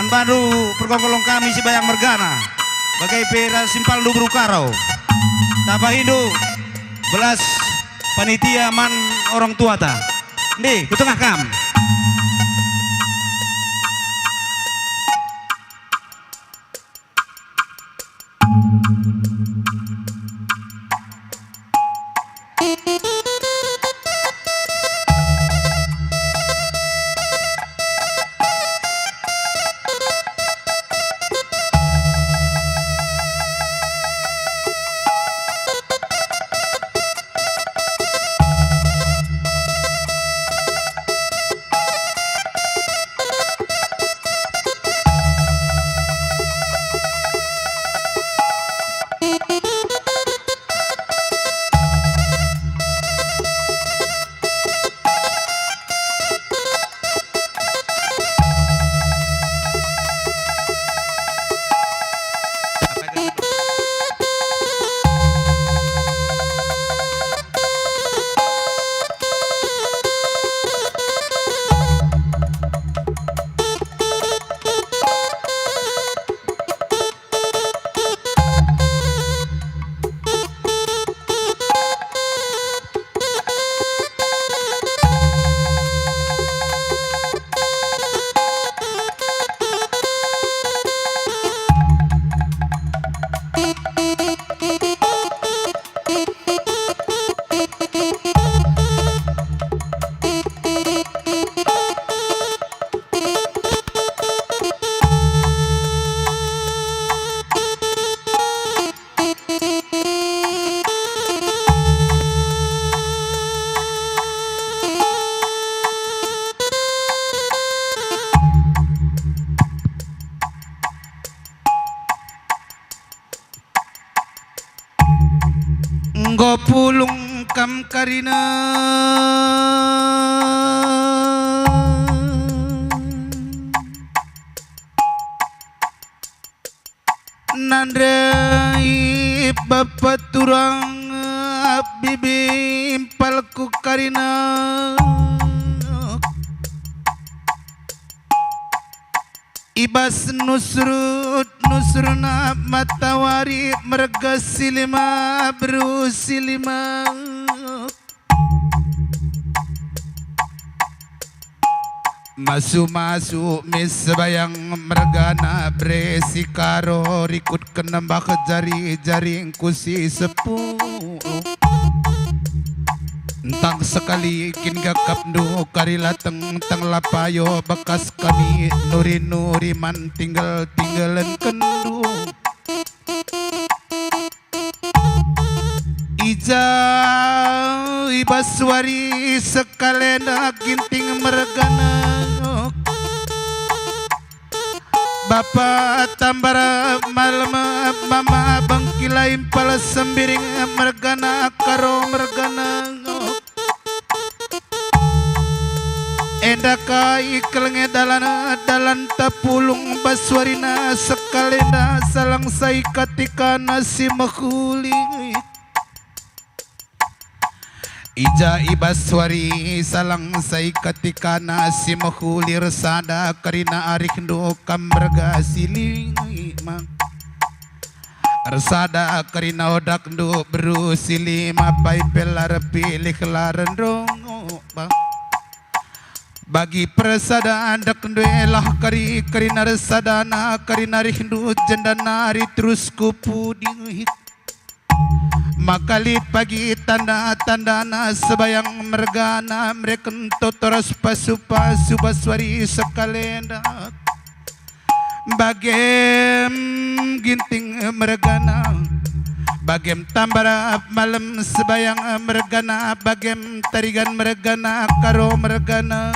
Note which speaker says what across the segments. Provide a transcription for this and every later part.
Speaker 1: Dan baru pergongkolong kami si bayang mergana bagai pera simpal dubru karau. Tapa hidup belas panitia man orang tua ta. Ndi, kutengah kam. Pulung kam karina nandai bapak turang bibi impalku karina ibas nusruna matawari merga silima berusilima masu mis bayang mergana bresikaro rikut kenembak jari kusi sepuluh entang sekali kin gakap nu karila teng lapayo bekas kami nuri man tinggalan kendu ija ibaswari sekalena ginting mergana Bapak tambara malam mama bangkila impal sembiring mergana karo mergana endaka ikelenge dalan tapulung baswarina sekalena salang sai katika nasi mahuli ija ibaswari salang sai katika nasi mahuli resada karina arik ndo kamberga siling resada karina odak ndo beru silima pai pelar pilih laran rongo bagi persada andak nduelah karina resadana karina rindu jendana terus kupudi makalit pagi tanda-tandana sebayang mergana mereka totoras pasu-pasu baswari sekalenda bagem ginting mergana bagem tambara malam sebayang mergana bagem tarigan mergana karo mergana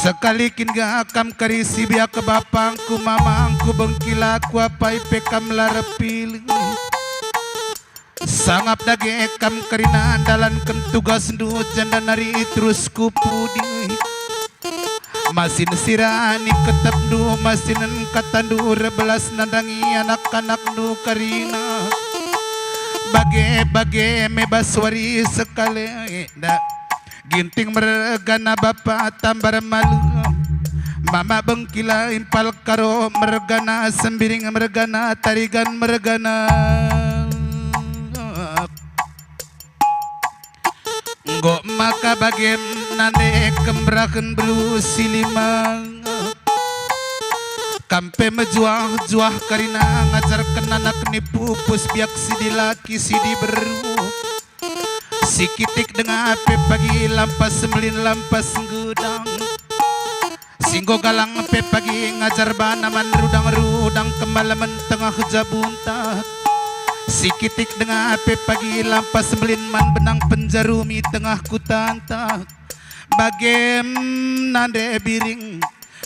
Speaker 1: sekali kin akam karisi biak ke bapangku mamangku bengkila ku apai pekam larepil sangap dage kam karina andalan kentugas ndu janda nari terus kupudi masin sirani ketep ndu masinen katandu rebelas nandangi anak-anak ndu karina bage mebaswari sekali ginting mergana bapak tambar malu Mama bengkila impal karo mergana sembiring mergana tarigan mergana Nggo maka bagem nande kembraken berusilimang Kampe mejuah-juah karina ngajarkan anak nipu pus biak sidi laki sidi beru Sikitik dengan ape pagi lampas semelin lampas gudang Singgo galang ape pagi ngajar banaman rudang-rudang kemalaman tengah jabuntak Sikitik dengan ape pagi lampas semelin man benang penjarumi tengah kutantak Bagem nande biring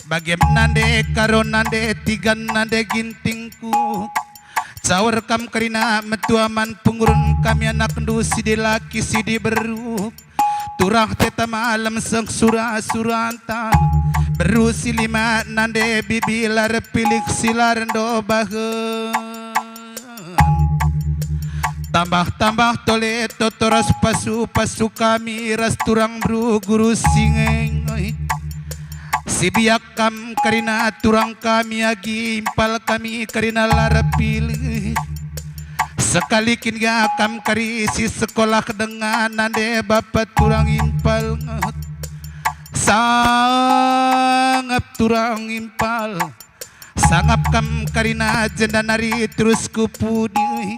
Speaker 1: Bagem nande karo nande tigan nande gintingku Cawar kam karina metuaman pengurun kami anak ndu sidi laki sidi beru Turah teta malam seng surah-suranta Beru silima nande bibi lar pilik silar ndo bahen Tambah-tambah tole totoras pasu kami ras turang bru guru singeng Sibiak kam karina turang kami agi impal kami karina larapil Sekali kinga kam kari si sekolah dengan nande bapak turang impal Sangap turang impal Sangap kam karina jendanari terus kupudi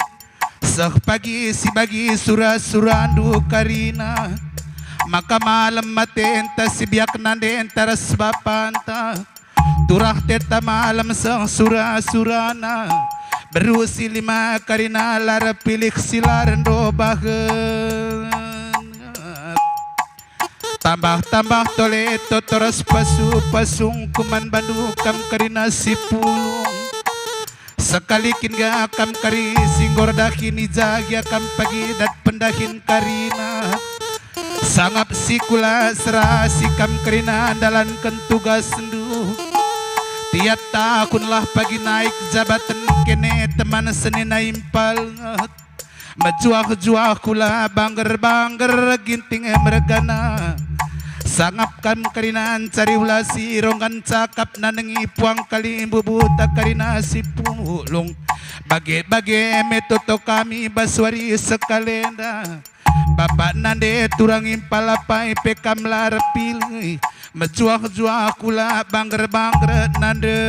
Speaker 1: Seh pagi si bagi surah-surandu karina Maka malam mati enta sibiak nande enta rasbapanta Turah teta malam sang surah-surana Berusi lima karina lara pilik silar ndo bahen Tambah-tambah tole totoras pasung kuman bandu kam karina sipulung Sekali kinga kam kari singgor dahin ijagya kam pagi dat pendahin karina Sangap sikula serasi kam karina andalan kentugas sendu Tiap tahunlah pagi naik jabatan kene teman senina impal Mejuah-juah kula bangger-bangger ginting mergana Sangap kam karina cari ulasi ronggan cakap nanengi puang kali bubuta karina si pulung Bage-bage metoto kami baswari sekalenda Bapak nande turang impal apa ipekam lar pilih Mejuah-juah kula bangger-bangger nande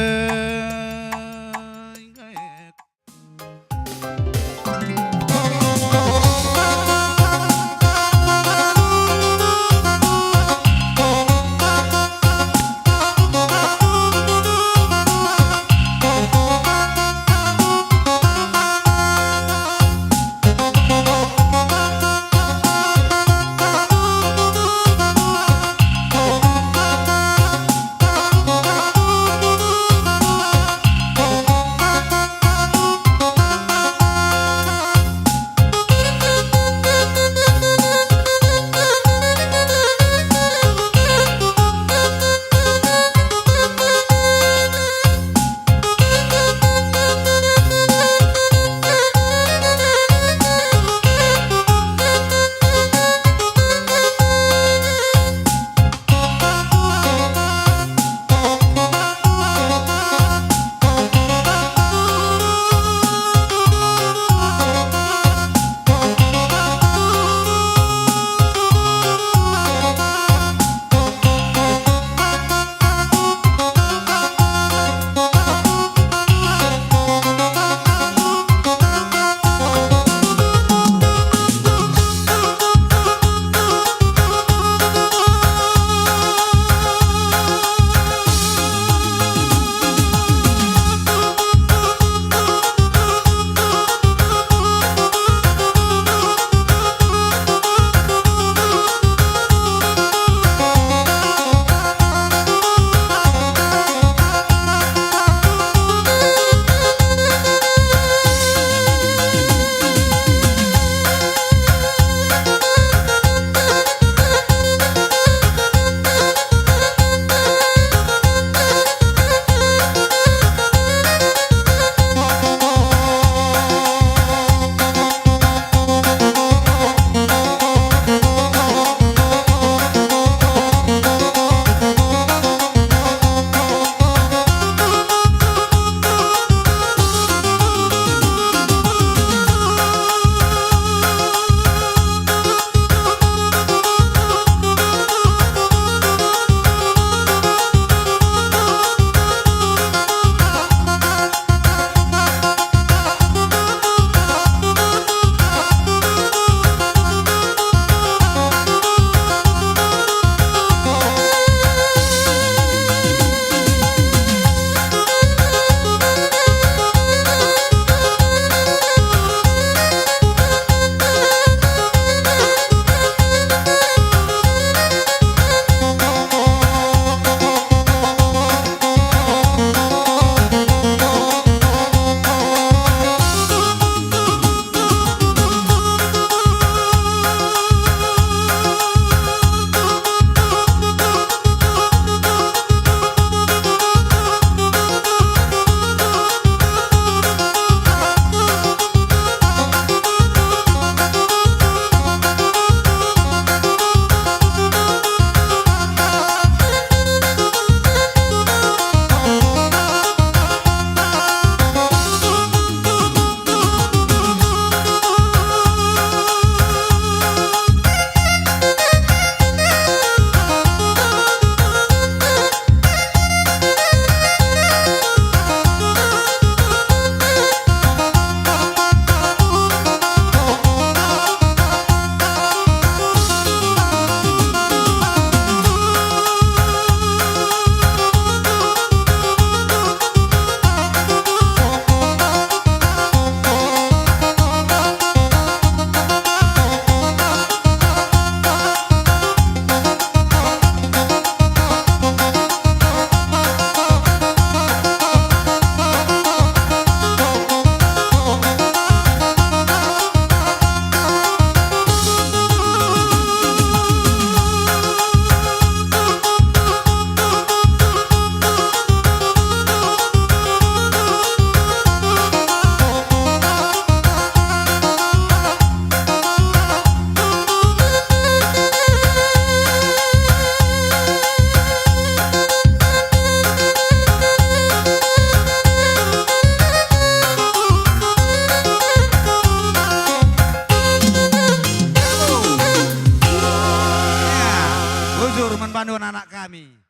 Speaker 2: anak kami.